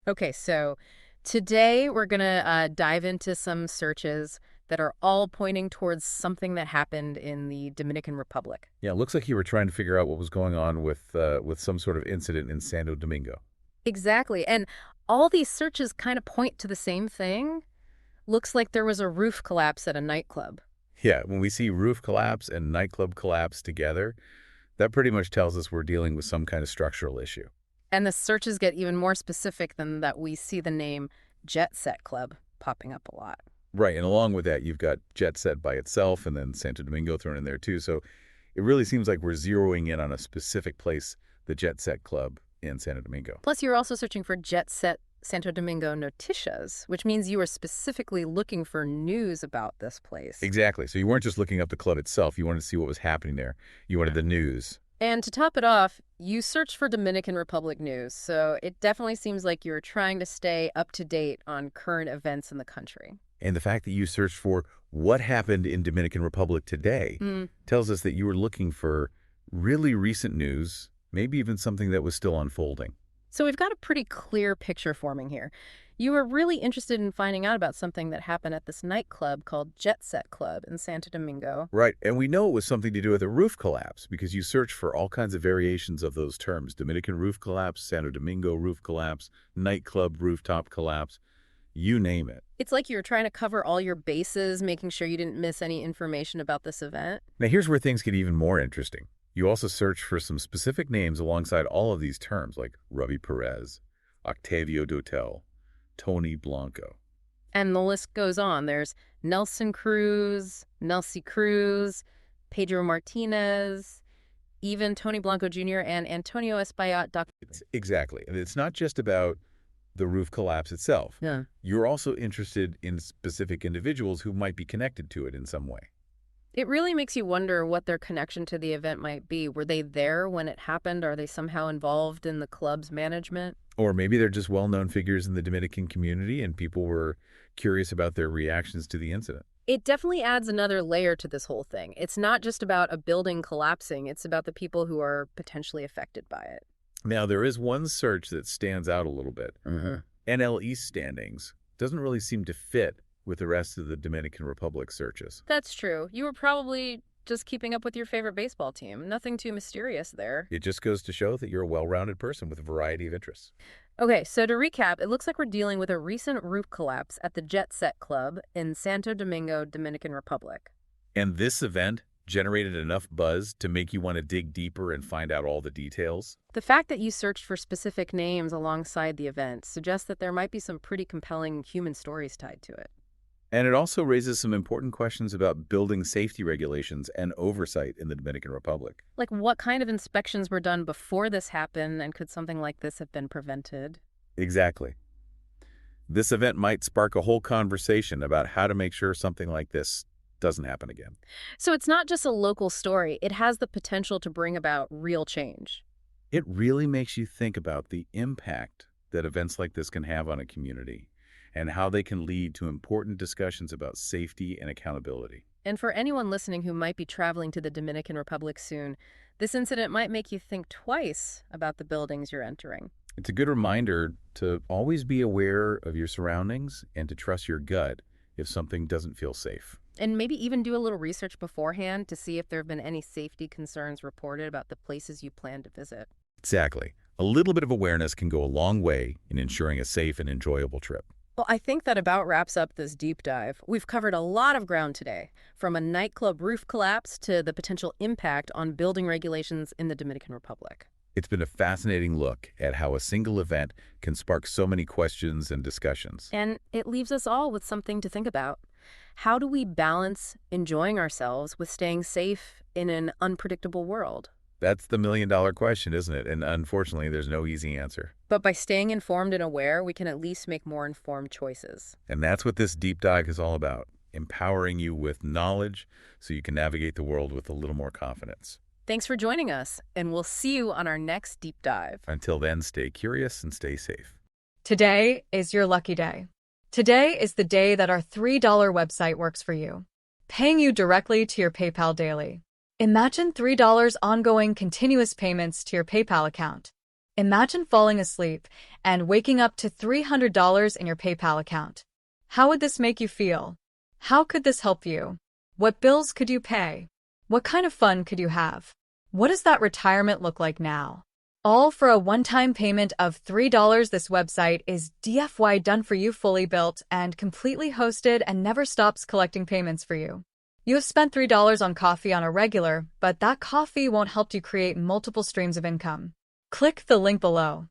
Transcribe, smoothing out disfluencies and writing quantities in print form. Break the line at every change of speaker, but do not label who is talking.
Okay, so today we're going to dive into some searches that are all pointing towards something that happened in the Dominican Republic.
Yeah, it looks like you were trying to figure out what was going on with some sort of incident in Santo Domingo.
Exactly. And all these searches kind of point to the same thing. Looks like there was a roof collapse at a nightclub.
Yeah, when we see roof collapse and nightclub collapse together, that pretty much tells us we're dealing with some kind of structural issue.
And the searches get even more specific than that. We see the name Jet Set Club popping up a lot.
Right, and along with that, you've got Jet Set by itself and then Santo Domingo thrown in there too. So it really seems like we're zeroing in on a specific place, the Jet Set Club in Santo Domingo.
Plus, you're also searching for Jet Set Santo Domingo noticias, which means you were specifically looking for news about this place.
Exactly. So you weren't just looking up the club itself. You wanted to see what was happening there. You wanted the news.
And to top it off, you searched for Dominican Republic news, so it definitely seems like you're trying to stay up to date on current events in the country.
And the fact that you searched for what happened in Dominican Republic today tells us that you were looking for really recent news, maybe even something that was still unfolding.
So we've got a pretty clear picture forming here. You were really interested in finding out about something that happened at this nightclub called Jet Set Club in Santo Domingo.
Right, and we know it was something to do with a roof collapse because you search for all kinds of variations of those terms. Dominican roof collapse, Santo Domingo roof collapse, nightclub rooftop collapse, you name it.
It's like you were trying to cover all your bases, making sure you didn't miss any information about this event.
Now here's where things get even more interesting. You also search for some specific names alongside all of these terms like Ruby Perez, Octavio Dotel, Tony Blanco.
And the list goes on. There's Nelson Cruz, Nelsie Cruz, Pedro Martinez, even Tony Blanco Jr. and Antonio Espaillat.
Exactly. And it's not just about the roof collapse itself.
Yeah.
You're also interested in specific individuals who might be connected to it in some way.
It really makes you wonder what their connection to the event might be. Were they there when it happened? Are they somehow involved in the club's management?
Or maybe they're just well-known figures in the Dominican community and people were curious about their reactions to the incident.
It definitely adds another layer to this whole thing. It's not just about a building collapsing. It's about the people who are potentially affected by it.
Now, there is one search that stands out a little bit. NL East standings doesn't really seem to fit with the rest of the Dominican Republic searches.
That's true. You were probably just keeping up with your favorite baseball team. Nothing too mysterious there.
It just goes to show that you're a well-rounded person with a variety of interests.
Okay, so to recap, it looks like we're dealing with a recent roof collapse at the Jet Set Club in Santo Domingo, Dominican Republic.
And this event generated enough buzz to make you want to dig deeper and find out all the details?
The fact that you searched for specific names alongside the event suggests that there might be some pretty compelling human stories tied to it.
And it also raises some important questions about building safety regulations and oversight in the Dominican Republic.
Like, what kind of inspections were done before this happened, and could something like this have been prevented?
Exactly. This event might spark a whole conversation about how to make sure something like this doesn't happen again.
So it's not just a local story. It has the potential to bring about real change.
It really makes you think about the impact that events like this can have on a community and how they can lead to important discussions about safety and accountability.
And for anyone listening who might be traveling to the Dominican Republic soon, this incident might make you think twice about the buildings you're entering.
It's a good reminder to always be aware of your surroundings and to trust your gut if something doesn't feel safe.
And maybe even do a little research beforehand to see if there have been any safety concerns reported about the places you plan to visit.
Exactly. A little bit of awareness can go a long way in ensuring a safe and enjoyable trip.
Well, I think that about wraps up this deep dive. We've covered a lot of ground today, from a nightclub roof collapse to the potential impact on building regulations in the Dominican Republic.
It's been a fascinating look at how a single event can spark so many questions and discussions.
And it leaves us all with something to think about. How do we balance enjoying ourselves with staying safe in an unpredictable world?
That's the million-dollar question, isn't it? And unfortunately, there's no easy answer.
But by staying informed and aware, we can at least make more informed choices.
And that's what this deep dive is all about, empowering you with knowledge so you can navigate the world with a little more confidence.
Thanks for joining us, and we'll see you on our next deep dive.
Until then, stay curious and stay safe.
Today is your lucky day. Today is the day that our $3 website works for you, paying you directly to your PayPal daily. Imagine $3 ongoing continuous payments to your PayPal account. Imagine falling asleep and waking up to $300 in your PayPal account. How would this make you feel? How could this help you? What bills could you pay? What kind of fun could you have? What does that retirement look like now? All for a one-time payment of $3. This website is DFY done for you, fully built and completely hosted, and never stops collecting payments for you. You have spent $3 on coffee on a regular, but that coffee won't help you create multiple streams of income. Click the link below.